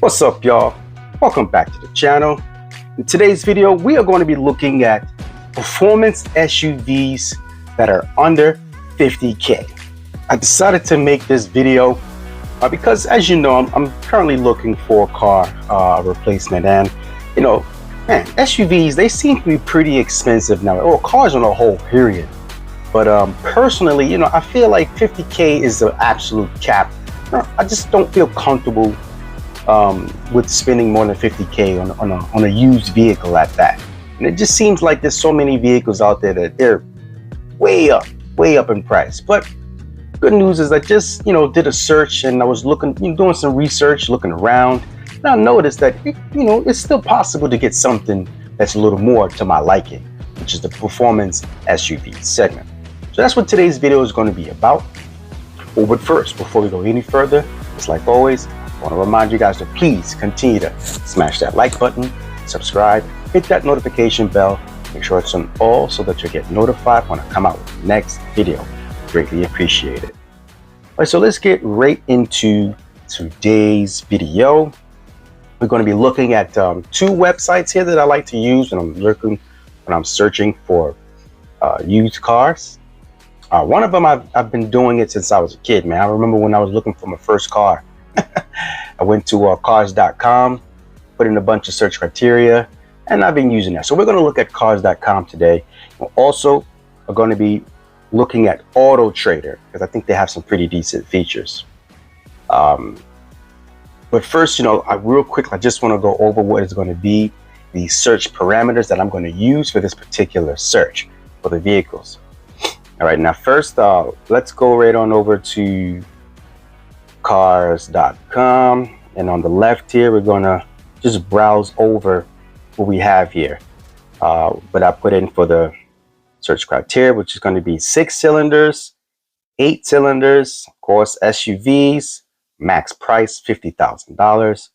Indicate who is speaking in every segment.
Speaker 1: What's up, y'all? Welcome back to the channel. In today's video, we are going to be looking at performance SUVs that are under 50K. I decided to make this video because, as you know, I'm currently looking for a car replacement, and man, SUVs, they seem to be pretty expensive now, or cars on a whole period. But personally, I feel like 50K is the absolute cap. I just don't feel comfortable with spending more than 50K on a used vehicle at that. And it just seems like there's so many vehicles out there that they're way up in price. But good news is I just did a search, and I was looking, doing some research, looking around, and I noticed that it's still possible to get something that's a little more to my liking, which is the performance SUV segment. So that's what today's video is going to be about. But first, before we go any further, just like always, I want to remind you guys to please continue to smash that like button, subscribe, hit that notification bell, make sure it's on all so that you get notified when I come out with the next video. Greatly appreciated. All right, so let's get right into today's video. We're going to be looking at two websites here that I like to use when I'm searching for used cars. One of them, I've been doing it since I was a kid, man. I remember when I was looking for my first car. I went to cars.com, put in a bunch of search criteria, and I've been using that. So we're going to look at cars.com today. We're also going to be looking at Auto Trader, because I think they have some pretty decent features. But first, real quick, I just want to go over what is going to be the search parameters that I'm going to use for this particular search for the vehicles. All right, now first, let's go right on over to cars.com, and on the left here, we're going to just browse over what we have here. But I put in for the search criteria, which is going to be 6 cylinders, 8 cylinders, of course, SUVs, max price $50,000.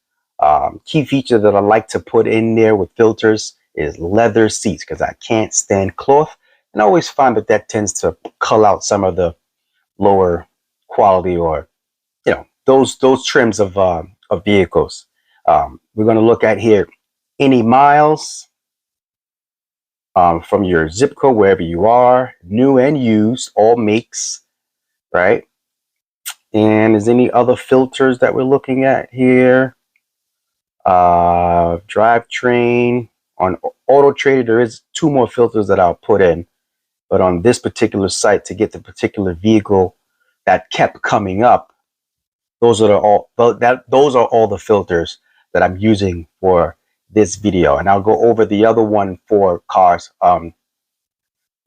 Speaker 1: Key feature that I like to put in there with filters is leather seats, because I can't stand cloth. And I always find that tends to cull out some of the lower quality, or those trims of vehicles. We're going to look at here any miles from your zip code, wherever you are, new and used, all makes, right? And is any other filters that we're looking at here? Drivetrain. On Auto Trader, there is 2 more filters that I'll put in. But on this particular site, to get the particular vehicle that kept coming up, those are all the filters that I'm using for this video. And I'll go over the other one for cars,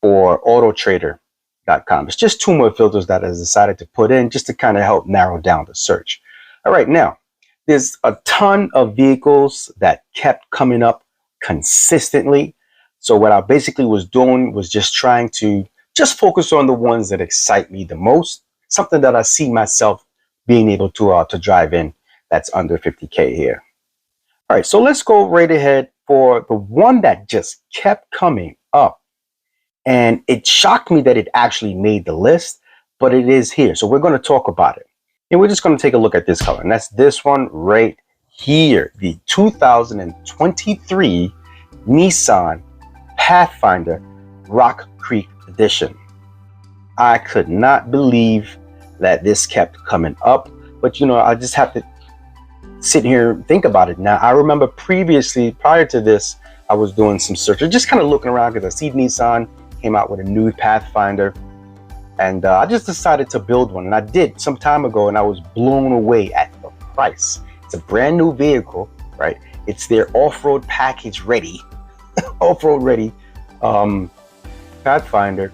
Speaker 1: for autotrader.com. It's just 2 more filters that I decided to put in just to kind of help narrow down the search. All right, now there's a ton of vehicles that kept coming up consistently. So what I basically was doing was just trying to focus on the ones that excite me the most, something that I see myself being able to drive in that's under 50K here. All right, so let's go right ahead for the one that just kept coming up. And it shocked me that it actually made the list, but it is here. So we're going to talk about it. And we're just going to take a look at this color. And that's this one right here, the 2023 Nissan Pathfinder Rock Creek Edition. I could not believe that this kept coming up, but I just have to sit here and think about it. Now, I remember prior to this, I was doing some searches, just kind of looking around, because I see Nissan came out with a new Pathfinder, and I just decided to build one, and I did some time ago, and I was blown away at the price. It's a brand new vehicle, right? It's their off-road package ready, off-road ready Pathfinder,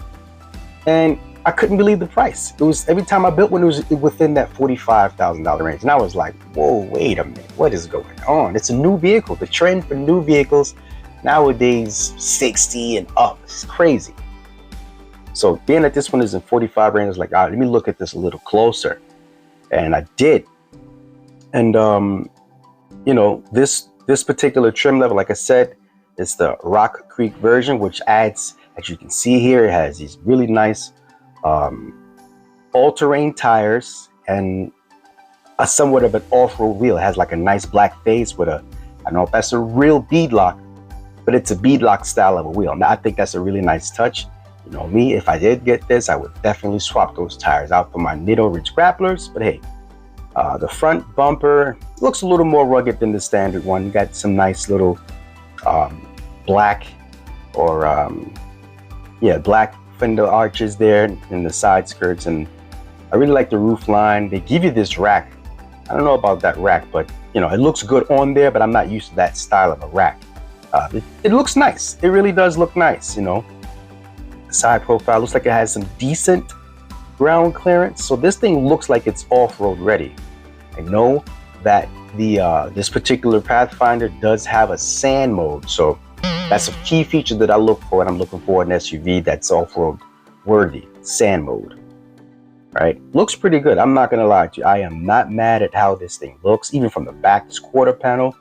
Speaker 1: and I couldn't believe the price. It was, every time I built one, it was within that $45,000 range. And I was like, whoa, wait a minute, what is going on? It's a new vehicle. The trend for new vehicles nowadays, 60 and up. It's crazy. So being that this one is in 45 range, I was like, all right, let me look at this a little closer. And I did. And, this particular trim level, like I said, it's the Rock Creek version, which adds, as you can see here, it has these really nice all-terrain tires, and a somewhat of an off-road wheel. It has like a nice black face with a, I don't know if that's a real beadlock, but it's a beadlock style of a wheel. Now I think that's a really nice touch. You know me, if I did get this, I would definitely swap those tires out for my Nitto Ridge grapplers. But hey, the front bumper looks a little more rugged than the standard one. You got some nice little black or black fender arches there in the side skirts, and I really like the roof line. They give you this rack. I don't know about that rack, but you know, it looks good on there, but I'm not used to that style of a rack. It looks nice. It really does look nice, you know. The side profile looks like it has some decent ground clearance. So this thing looks like it's off-road ready. I know that the this particular Pathfinder does have a sand mode. So that's a key feature that I look for, and I'm looking for an SUV that's off-road worthy, sand mode. Right? Looks pretty good. I'm not gonna lie to you. I am not mad at how this thing looks, even from the back, this quarter panel.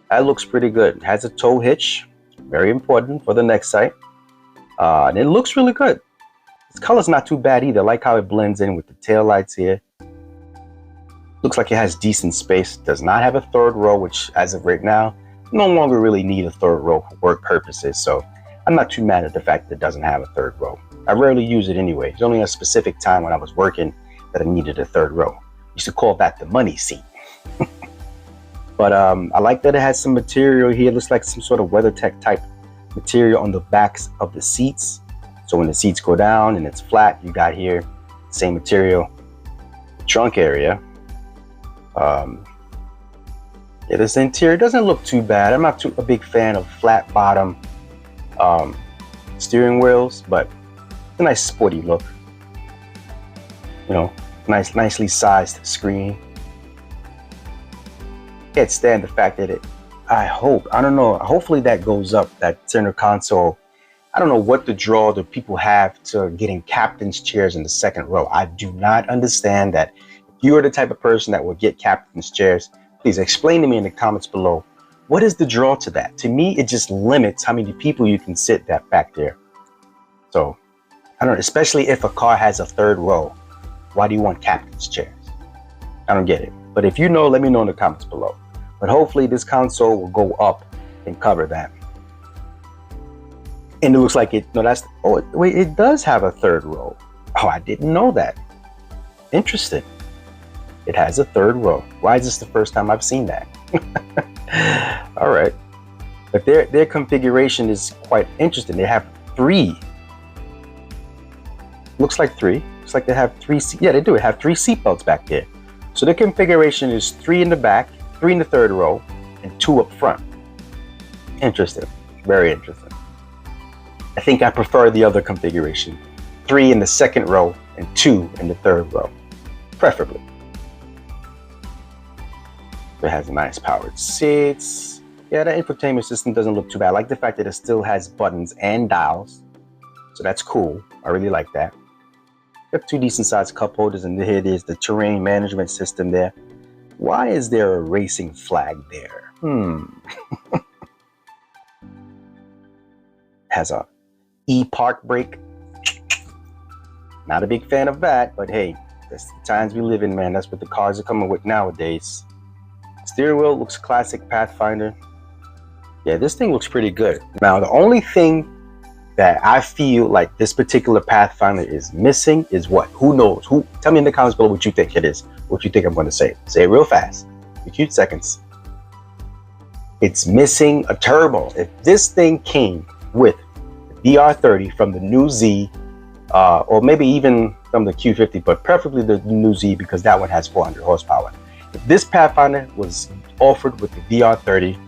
Speaker 1: That looks pretty good. It has a tow hitch, very important for the next site. And it looks really good. This color's not too bad either. I like how it blends in with the tail lights here. Looks like it has decent space. Does not have a third row, which as of right now, no longer really need a third row for work purposes. So I'm not too mad at the fact that it doesn't have a third row. I rarely use it anyway. It's only a specific time when I was working that I needed a third row. I used to call that the money seat. But I like that it has some material here. It looks like some sort of WeatherTech type material on the backs of the seats. So when the seats go down and it's flat, you got here same material. The trunk area. Yeah, this interior doesn't look too bad. I'm not a big fan of flat bottom steering wheels, but it's a nice sporty look. You know, nicely sized screen. Can't stand the fact that I don't know, hopefully that goes up, that center console. I don't know what the draw that people have to getting captain's chairs in the second row. I do not understand that. If you are the type of person that will get captain's chairs, please explain to me in the comments below. What is the draw to that? To me, it just limits how many people you can sit that back there. So, I don't know, especially if a car has a third row. Why do you want captain's chairs? I don't get it. But if you know, let me know in the comments below. But hopefully this console will go up and cover that. And it looks like it, no, that's, oh, wait, it does have a third row. Oh, I didn't know that. Interesting. It has a third row. Why is this the first time I've seen that? All right. But their configuration is quite interesting. They have three. Looks like three. Looks like they have three. Yeah, they do. They have 3 seat belts back there. So the configuration is 3 in the back, 3 in the third row, and 2 up front. Interesting. Very interesting. I think I prefer the other configuration. 3 in the second row and 2 in the third row, preferably. It has nice powered seats. Yeah, the infotainment system doesn't look too bad. I like the fact that it still has buttons and dials. So that's cool. I really like that. You have 2 decent sized cup holders, and here it is, the terrain management system there. Why is there a racing flag there? Has a e-park brake. Not a big fan of that, but hey, that's the times we live in, man. That's what the cars are coming with nowadays. Steering wheel looks classic Pathfinder. Yeah, this thing looks pretty good. Now, the only thing that I feel like this particular Pathfinder is missing is what? Who knows? Tell me in the comments below what you think it is. What you think I'm going to say. Say it real fast. A few seconds. It's missing a turbo. If this thing came with the DR30 from the new Z, or maybe even from the Q50, but preferably the new Z because that one has 400 horsepower. If this Pathfinder was offered with the DR30,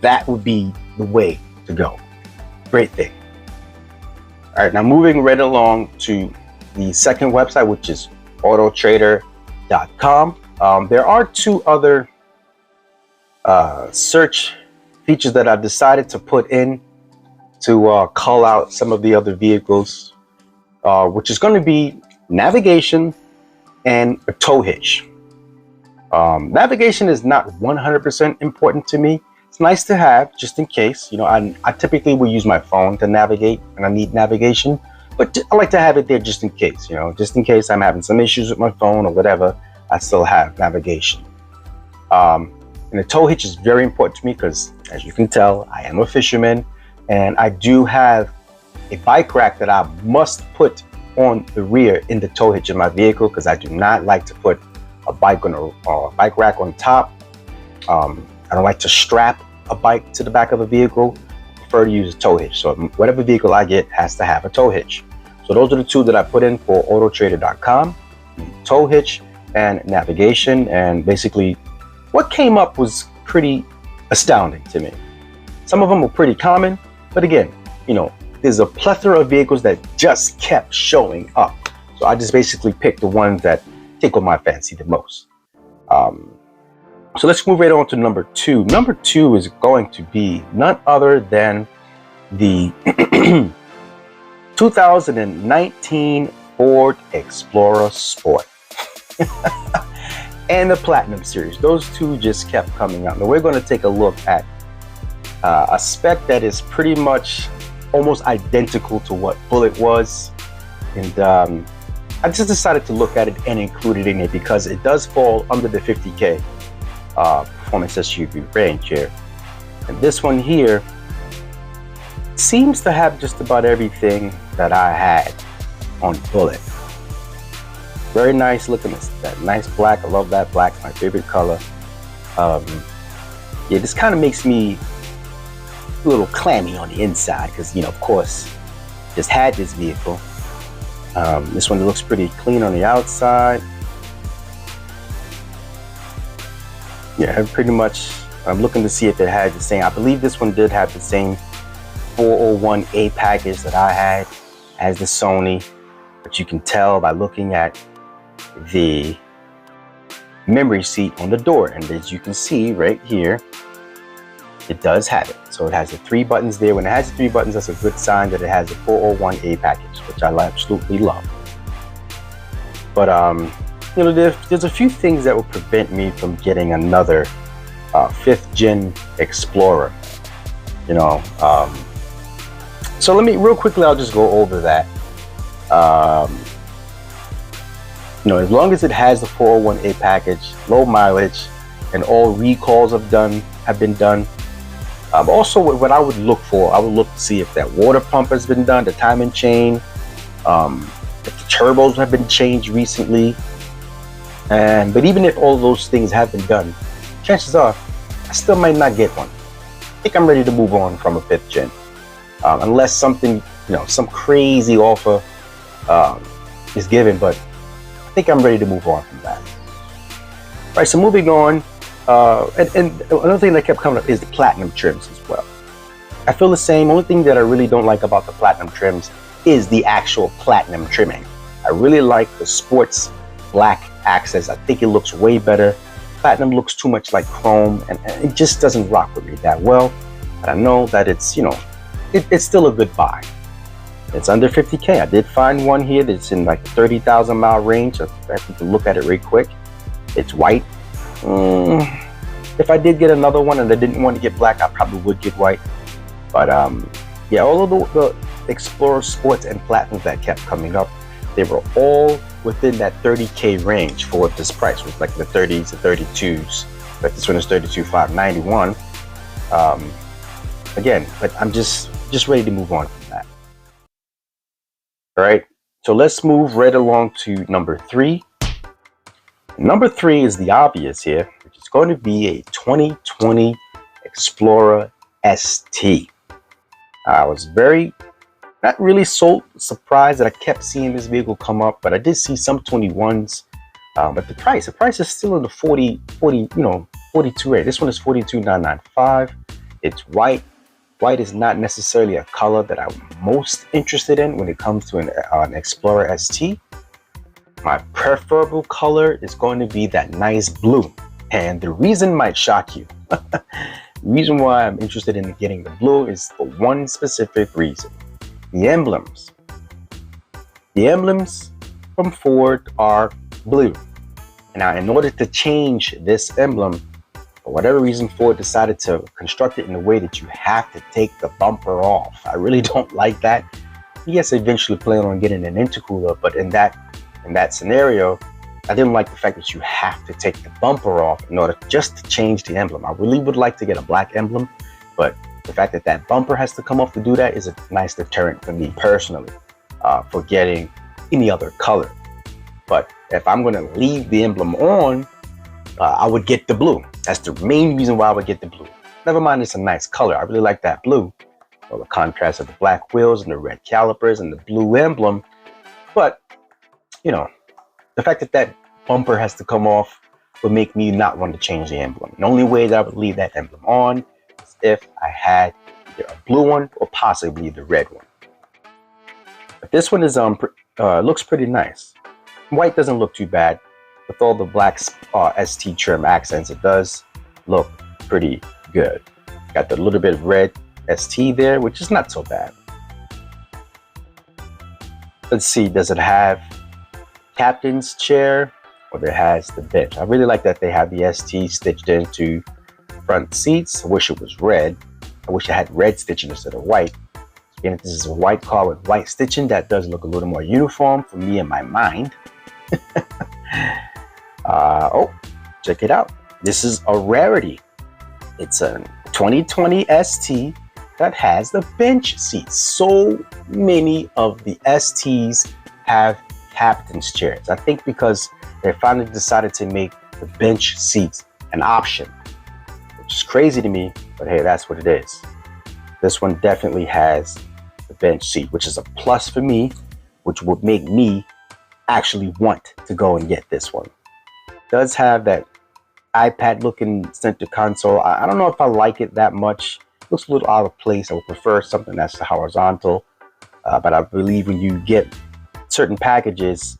Speaker 1: that would be the way to go. Great thing. All right, now moving right along to the second website, which is autotrader.com. There are 2 other search features that I've decided to put in to call out some of the other vehicles, which is going to be navigation and a tow hitch. Navigation is not 100% important to me. It's nice to have just in case. You know, I typically will use my phone to navigate when I need navigation, but I like to have it there just in case, you know, just in case I'm having some issues with my phone or whatever. I still have navigation. And the tow hitch is very important to me because, as you can tell, I am a fisherman, and I do have a bike rack that I must put on the rear in the tow hitch of my vehicle, because I do not like to put a bike rack on top. I don't like to strap a bike to the back of a vehicle. I prefer to use a tow hitch. So whatever vehicle I get has to have a tow hitch. So those are the two that I put in for autotrader.com: tow hitch and navigation. And basically what came up was pretty astounding to me. Some of them were pretty common, but again, you know, there's a plethora of vehicles that just kept showing up. So I just basically picked the ones that tickle my fancy the most. So let's move right on to number two. Number two is going to be none other than the 2019 Ford Explorer Sport and the Platinum Series. Those two just kept coming out. Now we're going to take a look at a spec that is pretty much almost identical to what Bullet was, and I just decided to look at it and include it in it because it does fall under the 50K performance SUV range here. And this one here seems to have just about everything that I had on Bullet. Very nice looking, that nice black. I love that black, my favorite color. Yeah, this kind of makes me a little clammy on the inside because, you know, of course, just had this vehicle. This one looks pretty clean on the outside. Yeah, pretty much. I'm looking to see if it had the same. I believe this one did have the same 401A package that I had as the Sony, but you can tell by looking at the memory seat on the door, and as you can see right here, it does have it. So it has the 3 buttons there. When it has the 3 buttons, that's a good sign that it has the 401A package, which I absolutely love. But you know, there's a few things that will prevent me from getting another 5th gen Explorer, you know. So let me real quickly, I'll just go over that. You know, as long as it has the 401A package, low mileage, and all recalls have been done. Also, what I would look for, I would look to see if that water pump has been done, the timing chain, if the turbos have been changed recently. But even if all those things have been done, chances are I still might not get one. I think I'm ready to move on from a 5th gen, unless something, you know, some crazy offer is given. But I think I'm ready to move on from that. All right, so moving on. And another thing that kept coming up is the platinum trims as well. I feel the same. Only thing that I really don't like about the platinum trims is the actual platinum trimming. I really like the sports black accents. I think it looks way better. Platinum looks too much like chrome, and it just doesn't rock with me that well. But I know that it's, you know, it's still a good buy. It's under 50K. I did find one here that's in like the 30,000 mile range. So I have to look at it real quick. It's white. If I did get another one and I didn't want to get black, I probably would get white. But yeah, all of the Explorer Sports and Platinums that kept coming up, they were all within that 30K range for this price, with like the 30s, the 32s. But this one is 32,591. Again, but I'm just ready to move on from that. All right, so let's move right along to number 3. Number 3 is the obvious here, which is going to be a 2020 Explorer ST. I was not really so surprised that I kept seeing this vehicle come up, but I did see some 21s. But the price is still in the 42 rate. This one is 42,995. It's white. White is not necessarily a color that I'm most interested in when it comes to an Explorer ST. My preferable color is going to be that nice blue. And the reason might shock you. The reason why I'm interested in getting the blue is for one specific reason. The emblems. The emblems from Ford are blue. Now, in order to change this emblem, for whatever reason, Ford decided to construct it in a way that you have to take the bumper off. I really don't like that. Yes, eventually plan on getting an intercooler, but in that scenario, I didn't like the fact that you have to take the bumper off in order just to change the emblem. I really would like to get a black emblem, but the fact that that bumper has to come off to do that is a nice deterrent for me personally, for getting any other color. But if I'm going to leave the emblem on, I would get the blue. That's the main reason why I would get the blue. Never mind, it's a nice color. I really like that blue. Well, the contrast of the black wheels and the red calipers and the blue emblem. But, you know, the fact that that bumper has to come off would make me not want to change the emblem. The only way that I would leave that emblem on is if I had either a blue one or possibly the red one. But this one is looks pretty nice. White doesn't look too bad. With all the black ST trim accents, it does look pretty good. Got the little bit of red ST there, which is not so bad. Let's see, does it have captain's chair or it has the bench? I really like that they have the ST stitched into front seats. I wish it was red. I wish I had red stitching instead of white. Again, if this is a white car with white stitching, that does look a little more uniform for me in my mind. Oh, check it out. This is a rarity. It's a 2020 ST that has the bench seats. So many of the STs have captain's chairs. I think because they finally decided to make the bench seats an option, which is crazy to me, but hey, that's what it is. This one definitely has the bench seat, which is a plus for me, which would make me actually want to go and get this one. It does have that iPad looking center console. I don't know if I like it that much. It looks a little out of place. I would prefer something that's horizontal, but I believe when you get certain packages,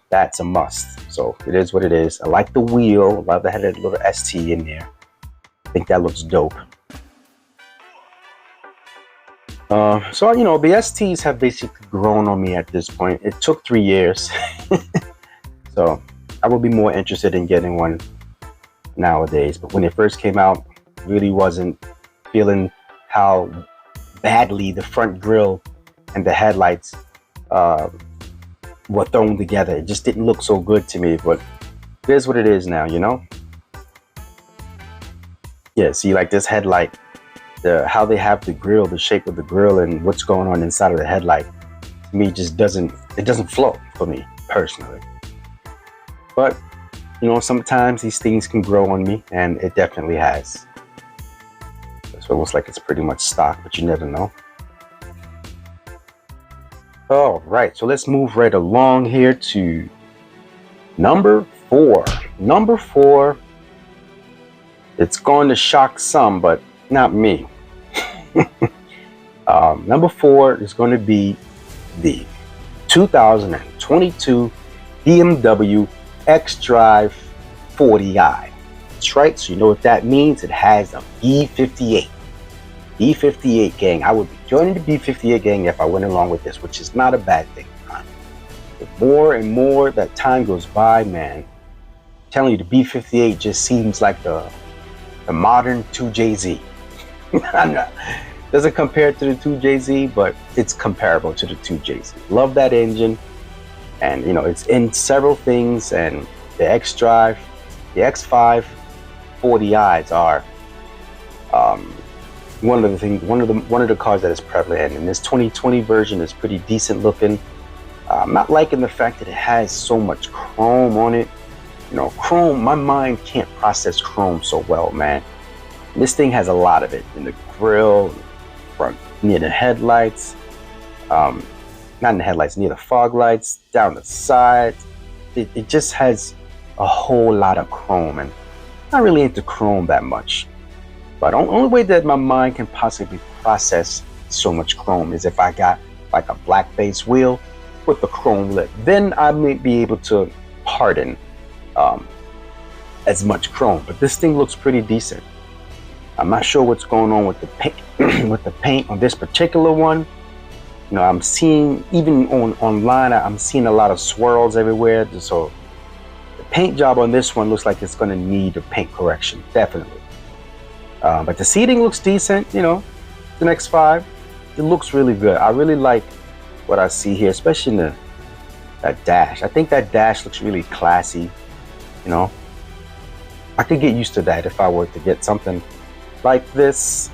Speaker 1: that's a must. So it is what it is. I like the wheel. I love that it had a little ST in there. I think that looks dope. So, you know, the STs have basically grown on me at this point. It took 3 years. So I would be more interested in getting one nowadays. But when it first came out, really wasn't feeling how badly the front grille and the headlights were thrown together. It just didn't look so good to me. But it is what it is now, you know? Yeah, see, like this headlight. How they have the grill, the shape of the grill, and what's going on inside of the headlight, to me just doesn't flow for me personally. But you know, sometimes these things can grow on me, and it definitely has. It's almost like it's pretty much stock, but you never know. All right, so let's move right along here to number 4. Number 4, it's going to shock some, but not me. Number 4 is going to be the 2022 BMW xDrive 40i. That's right. So you know what that means. It has a B58. B58 gang. I would be joining the B58 gang if I went along with this, which is not a bad thing. The more and more that time goes by, man, I'm telling you, the B58 just seems like the modern 2JZ. Doesn't compare to the 2JZ, but it's comparable to the 2JZ. Love that engine, and you know it's in several things. And the xDrive, the X5 40i's are one of the cars that is prevalent. And this 2020 version is pretty decent looking. I'm not liking the fact that it has so much chrome on it. You know, chrome. My mind can't process chrome so well, man. This thing has a lot of it in the grille, front, near the headlights, not in the headlights, near the fog lights, down the sides. It just has a whole lot of chrome, and I'm not really into chrome that much. But the only way that my mind can possibly process so much chrome is if I got like a black base wheel with the chrome lip. Then I may be able to pardon as much chrome. But this thing looks pretty decent. I'm not sure what's going on with the paint, with the paint on this particular one. You know, I'm seeing even online, I'm seeing a lot of swirls everywhere. So the paint job on this one looks like it's going to need a paint correction, definitely. But the seating looks decent. You know, the X5, it looks really good. I really like what I see here, especially in that dash. I think that dash looks really classy, you know. I could get used to that if I were to get something like this.